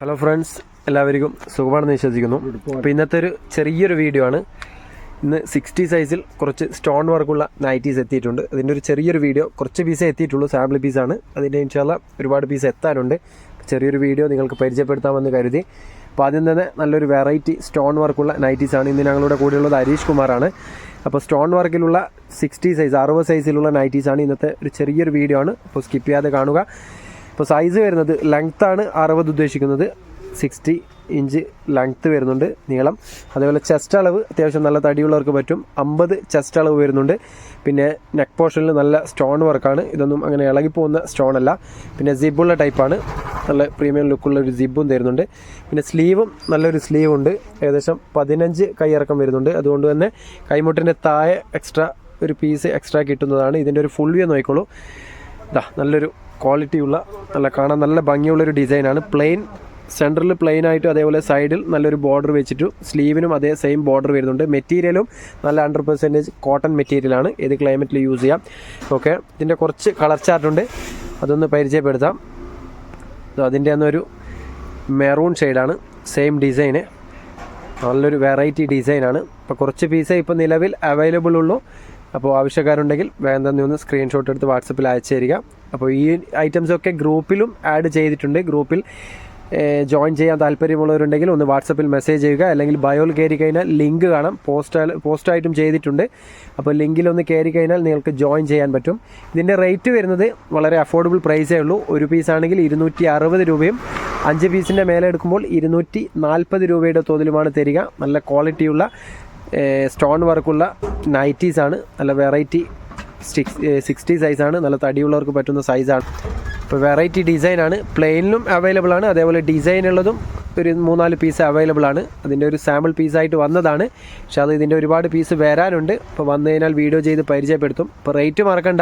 Hello friends, എല്ലാവർക്കും സുഖമാണെന്ന് വിശ്വസിക്കുന്നു. അപ്പോൾ ഇന്നത്തെ ഒരു ചെറിയൊരു വീഡിയോ ആണ്. ഇന്ന് 60 സൈസിൽ കുറച്ച് സ്റ്റോൺ വർക്കുള്ള നൈറ്റീസ് എത്തിയിട്ടുണ്ട്. അതിൻ്റെ ഒരു ചെറിയൊരു വീഡിയോ, കുറച്ച് പീസേ എത്തിയിട്ടുള്ളൂ, സാമ്പിൾ പീസാണ്. അതിൻ്റെ ഇൻഷാല്ലാ ഒരുപാട് പീസ് എത്താനുണ്ട്. ചെറിയൊരു വീഡിയോ നിങ്ങൾക്ക് പരിചയപ്പെടുത്താമെന്ന് കരുതി. അപ്പോൾ ആദ്യം തന്നെ നല്ലൊരു വെറൈറ്റി സ്റ്റോൺ വർക്കുള്ള നൈറ്റീസാണ്. ഇന്ന് ഞങ്ങളുടെ കൂടെയുള്ളത് ഹരീഷ് കുമാറാണ്. അപ്പോൾ സ്റ്റോൺ വർക്കിലുള്ള 60 സൈസിലുള്ള നൈറ്റീസാണ് ഇന്നത്തെ ഒരു ചെറിയൊരു വീഡിയോ ആണ്. അപ്പോൾ സ്കിപ്പ് ചെയ്യാതെ കാണുക. ഇപ്പോൾ സൈസ് വരുന്നത് ലെങ്ത്താണ് 60 ഉദ്ദേശിക്കുന്നത്. 60 ഇഞ്ച് ലെങ്ത്ത് വരുന്നുണ്ട് നീളം. അതേപോലെ ചെസ്റ്റ് അളവ് അത്യാവശ്യം നല്ല തടിയുള്ളവർക്ക് പറ്റും. 50 ചെസ്റ്റ് അളവ് വരുന്നുണ്ട്. പിന്നെ നെക്ക് പോർഷനിൽ നല്ല സ്റ്റോൺ വർക്കാണ്. ഇതൊന്നും അങ്ങനെ ഇളകിപ്പോകുന്ന സ്റ്റോൺ അല്ല. പിന്നെ സിബുള്ള ടൈപ്പാണ്. നല്ല പ്രീമിയം ലുക്കുള്ള ഒരു സിബും തരുന്നുണ്ട്. പിന്നെ സ്ലീവും നല്ലൊരു സ്ലീവ് ഉണ്ട്. ഏകദേശം 15 കൈയിറക്കം വരുന്നുണ്ട്. അതുകൊണ്ട് തന്നെ കൈമുട്ടിൻ്റെ താഴെ എക്സ്ട്രാ ഒരു പീസ് എക്സ്ട്രാ കിട്ടുന്നതാണ്. ഇതിൻ്റെ ഒരു ഫുൾ വ്യൂ നോക്കിക്കോളൂ. നല്ലൊരു ക്വാളിറ്റിയുള്ള കാണാൻ നല്ല ഭംഗിയുള്ളൊരു ഡിസൈനാണ്. പ്ലെയിൻ സെൻറ്ററിൽ പ്ലെയിൻ ആയിട്ടും അതേപോലെ സൈഡിൽ നല്ലൊരു ബോർഡർ വെച്ചിട്ട് സ്ലീവിനും അതേ സെയിം ബോർഡർ വരുന്നുണ്ട്. മെറ്റീരിയലും നല്ല 100% കോട്ടൺ മെറ്റീരിയലാണ്. ഏത് ക്ലൈമറ്റിൽ യൂസ് ചെയ്യാം. ഓക്കെ, ഇതിൻ്റെ കുറച്ച് കളർ ചാർട്ടുണ്ട്, അതൊന്ന് പരിചയപ്പെടുത്താം. അതിൻ്റെ അന്നൊരു മെറൂൺ ഷെയ്ഡാണ്, സെയിം ഡിസൈന്. നല്ലൊരു വെറൈറ്റി ഡിസൈനാണ്. അപ്പോൾ കുറച്ച് പീസേ ഇപ്പോൾ നിലവിൽ അവൈലബിൾ ഉള്ളൂ. അപ്പോൾ ആവശ്യക്കാരുണ്ടെങ്കിൽ വേണ്ടെന്ന് ഒന്ന് സ്ക്രീൻഷോട്ട് എടുത്ത് വാട്സപ്പിൽ അയച്ചു തരിക. അപ്പോൾ ഈ ഐറ്റംസൊക്കെ ഗ്രൂപ്പിലും ആഡ് ചെയ്തിട്ടുണ്ട്. ഗ്രൂപ്പിൽ ജോയിൻ ചെയ്യാൻ താല്പര്യമുള്ളവരുണ്ടെങ്കിൽ ഒന്ന് വാട്സപ്പിൽ മെസ്സേജ് ചെയ്യുക. അല്ലെങ്കിൽ ബയോയിൽ കയറി കഴിഞ്ഞാൽ ലിങ്ക് കാണാം, പോസ്റ്റായിട്ടും ചെയ്തിട്ടുണ്ട്. അപ്പോൾ ലിങ്കിലൊന്ന് കയറി കഴിഞ്ഞാൽ നിങ്ങൾക്ക് ജോയിൻ ചെയ്യാൻ പറ്റും. ഇതിൻ്റെ റേറ്റ് വരുന്നത് വളരെ അഫോർഡബിൾ പ്രൈസേ ഉള്ളൂ. ഒരു പീസാണെങ്കിൽ 260 രൂപയും 5 പീസിൻ്റെ മേലെ എടുക്കുമ്പോൾ 240 രൂപയുടെ തോതിലുമാണ് തരിക. നല്ല ക്വാളിറ്റിയുള്ള സ്റ്റോൺ വർക്കുള്ള നൈറ്റീസാണ്. നല്ല വെറൈറ്റി 60 സൈസാണ്. നല്ല തടിയുള്ളവർക്ക് പറ്റുന്ന സൈസാണ്. ഇപ്പോൾ വെറൈറ്റി ഡിസൈനാണ്. പ്ലെയിനിലും അവൈലബിൾ ആണ്, അതേപോലെ ഡിസൈൻ ഉള്ളതും ഒരു 3-4 പീസ് അവൈലബിൾ ആണ്. അതിൻ്റെ ഒരു സാമ്പിൾ പീസായിട്ട് വന്നതാണ്. പക്ഷേ അത് ഇതിൻ്റെ ഒരുപാട് പീസ് വരാനുണ്ട്. ഇപ്പോൾ വന്നു കഴിഞ്ഞാൽ വീഡിയോ ചെയ്ത് പരിചയപ്പെടുത്തും. ഇപ്പോൾ റേറ്റ് മറക്കണ്ട.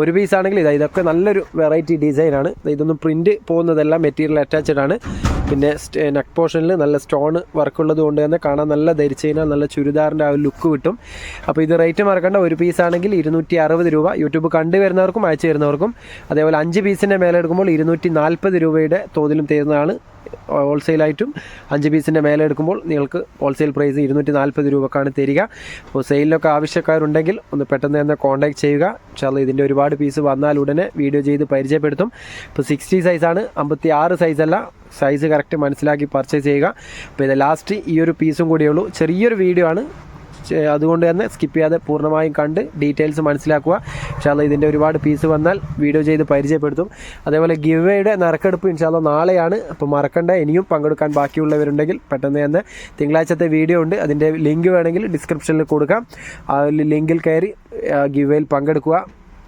ഒരു പീസാണെങ്കിൽ ഇതൊക്കെ നല്ലൊരു വെറൈറ്റി ഡിസൈനാണ്. ഇതൊന്നും പ്രിൻറ്റ് പോകുന്നതെല്ലാം മെറ്റീരിയൽ അറ്റാച്ച്ഡ് ആണ്. പിന്നെ നെക്ക് പോർഷനിൽ നല്ല സ്റ്റോൺ വർക്കുള്ളത് കൊണ്ട് തന്നെ കാണാൻ നല്ല ധരിച്ചു കഴിഞ്ഞാൽ നല്ല ചുരിദാറിൻ്റെ ആ ഒരു ലുക്ക് കിട്ടും. അപ്പോൾ ഇത് റേറ്റ് മറക്കണ്ട. ഒരു പീസാണെങ്കിൽ 260 രൂപ. യൂട്യൂബ് കണ്ടുവരുന്നവർക്കും അയച്ചു തരുന്നവർക്കും. അതേപോലെ 5 പീസിൻ്റെ മേലെ എടുക്കുമ്പോൾ 240 രൂപയുടെ തോതിലും തരുന്നതാണ്. ഹോൾസെയിലായിട്ടും 5 പീസിൻ്റെ മേലെ എടുക്കുമ്പോൾ നിങ്ങൾക്ക് ഹോൾസെയിൽ പ്രൈസ് 240 രൂപക്കാണ് തരിക. അപ്പോൾ സെയിലിലൊക്കെ ആവശ്യക്കാരുണ്ടെങ്കിൽ ഒന്ന് പെട്ടെന്ന് തന്നെ കോൺടാക്ട് ചെയ്യുക. ഇൻഷാല്ലാ ഇതിൻ്റെ ഒരുപാട് പീസ് വന്നാൽ ഉടനെ വീഡിയോ ചെയ്ത് പരിചയപ്പെടുത്തും. ഇപ്പോൾ 60 സൈസാണ്, 56 സൈസല്ല. സൈസ് കറക്റ്റ് മനസ്സിലാക്കി പർച്ചേസ് ചെയ്യുക. അപ്പോൾ ഇത് ലാസ്റ്റ് ഈ ഒരു പീസും കൂടിയേ ഉള്ളൂ. ചെറിയൊരു വീഡിയോ ആണ്, അതുകൊണ്ട് തന്നെ സ്കിപ്പ് ചെയ്യാതെ പൂർണ്ണമായും കണ്ട് ഡീറ്റെയിൽസ് മനസ്സിലാക്കുക. ഇൻഷാല്ലാ ഇതിൻ്റെ ഒരുപാട് പീസ് വന്നാൽ വീഡിയോ ചെയ്ത് പരിചയപ്പെടുത്തും. അതേപോലെ ഗിവ് വേയുടെ നറുക്കെടുപ്പ് ഇൻഷാല്ലാ നാളെയാണ്. അപ്പോൾ മറക്കണ്ട. ഇനിയും പങ്കെടുക്കാൻ ബാക്കിയുള്ളവരുണ്ടെങ്കിൽ പെട്ടെന്ന് തന്നെ തിങ്കളാഴ്ചത്തെ വീഡിയോ ഉണ്ട്, അതിൻ്റെ ലിങ്ക് വേണമെങ്കിൽ ഡിസ്ക്രിപ്ഷനിൽ കൊടുക്കാം. ആ ലിങ്കിൽ കയറി ഗിവ് വേയിൽ പങ്കെടുക്കുക.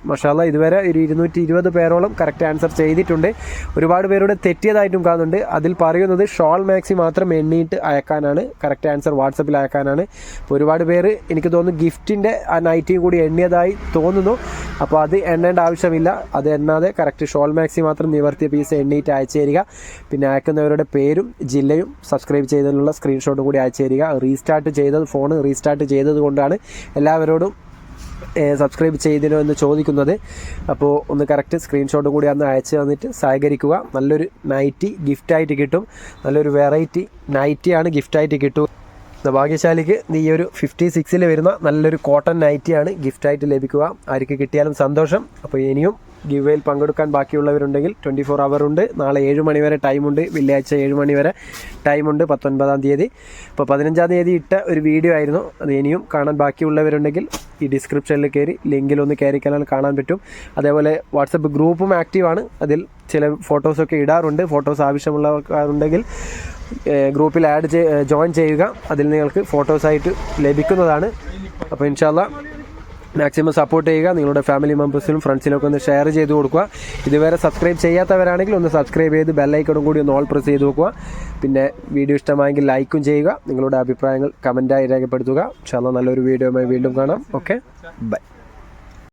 മാഷാല്ലാ ഇതുവരെ ഒരു 220 പേരോളം കറക്റ്റ് ആൻസർ ചെയ്തിട്ടുണ്ട്. ഒരുപാട് പേരുടെ തെറ്റിയതായിട്ടും കാണുന്നുണ്ട്. അതിൽ പറയുന്നത് ഷോൾ മാക്സി മാത്രം എണ്ണിയിട്ട് അയക്കാനാണ്, കറക്റ്റ് ആൻസർ വാട്സപ്പിൽ അയക്കാനാണ്. അപ്പോൾ ഒരുപാട് പേര് എനിക്ക് തോന്നുന്നു ഗിഫ്റ്റിൻ്റെ ആ നൈറ്റിയും കൂടി എണ്ണിയതായി തോന്നുന്നു. അപ്പോൾ അത് എണ്ണേണ്ട ആവശ്യമില്ല. അത് എണ്ണാതെ കറക്റ്റ് ഷോൾ മാക്സി മാത്രം നിവർത്തിയ പീസ് എണ്ണിയിട്ട് അയച്ചു തരിക. പിന്നെ അയക്കുന്നവരുടെ പേരും ജില്ലയും സബ്സ്ക്രൈബ് ചെയ്തതിനുള്ള സ്ക്രീൻഷോട്ടും കൂടി അയച്ചു തരിക. ഫോൺ റീസ്റ്റാർട്ട് ചെയ്തത് കൊണ്ടാണ് എല്ലാവരോടും സബ്സ്ക്രൈബ് ചെയ്തിനോ എന്ന് ചോദിക്കുന്നത്. അപ്പോൾ ഒന്ന് കറക്റ്റ് സ്ക്രീൻഷോട്ട് കൂടി അന്ന് അയച്ചു തന്നിട്ട് സഹകരിക്കുക. നല്ലൊരു നൈറ്റി ഗിഫ്റ്റായിട്ട് കിട്ടും. നല്ലൊരു വെറൈറ്റി നൈറ്റിയാണ് ഗിഫ്റ്റായിട്ട് കിട്ടുക. ഭാഗ്യശാലിക്ക് ഈ ഒരു 56 വരുന്ന നല്ലൊരു കോട്ടൺ നൈറ്റിയാണ് ഗിഫ്റ്റായിട്ട് ലഭിക്കുക. ആർക്ക് കിട്ടിയാലും സന്തോഷം. അപ്പോൾ ഇനിയും ഗിവ് വേയിൽ പങ്കെടുക്കാൻ ബാക്കിയുള്ളവരുണ്ടെങ്കിൽ 24 അവർ ഉണ്ട്. നാളെ 7 മണി വരെ ടൈമുണ്ട്. വെള്ളിയാഴ്ച 7 മണി വരെ ടൈമുണ്ട്, 19-ാം തീയതി. ഇപ്പോൾ 15-ാം തീയതി ഇട്ട ഒരു വീഡിയോ ആയിരുന്നു. അത് ഇനിയും കാണാൻ ബാക്കിയുള്ളവരുണ്ടെങ്കിൽ ഈ ഡിസ്ക്രിപ്ഷനിൽ കയറി ലിങ്കിലൊന്ന് കയറി കാണാൻ പറ്റും. അതേപോലെ വാട്സപ്പ് ഗ്രൂപ്പും ആക്റ്റീവാണ്. അതിൽ ചില ഫോട്ടോസൊക്കെ ഇടാറുണ്ട്. ഫോട്ടോസ് ആവശ്യമുള്ളവർക്കുണ്ടെങ്കിൽ ഗ്രൂപ്പിൽ ജോയിൻ ചെയ്യുക. അതിൽ നിങ്ങൾക്ക് ഫോട്ടോസായിട്ട് ലഭിക്കുന്നതാണ്. അപ്പോൾ ഇൻഷാല്ലാ മാക്സിമം സപ്പോർട്ട് ചെയ്യുക. നിങ്ങളുടെ ഫാമിലി മെമ്പേഴ്സിനും ഫ്രണ്ട്സിനൊക്കെ ഒന്ന് ഷെയർ ചെയ്ത് കൊടുക്കുക. ഇതുവരെ സബ്സ്ക്രൈബ് ചെയ്യാത്തവരാണെങ്കിൽ ഒന്ന് സബ്സ്ക്രൈബ് ചെയ്ത് ബെല്ലൈക്കണും കൂടി ഒന്ന് ഓൾ പ്രസ് ചെയ്ത് നോക്കുക. പിന്നെ വീഡിയോ ഇഷ്ടമായെങ്കിൽ ലൈക്കും ചെയ്യുക. നിങ്ങളുടെ അഭിപ്രായങ്ങൾ കമൻറ്റായി രേഖപ്പെടുത്തുക. ഇൻഷാല്ലാ നല്ലൊരു വീഡിയോയുമായി വീണ്ടും കാണാം. Okay, by.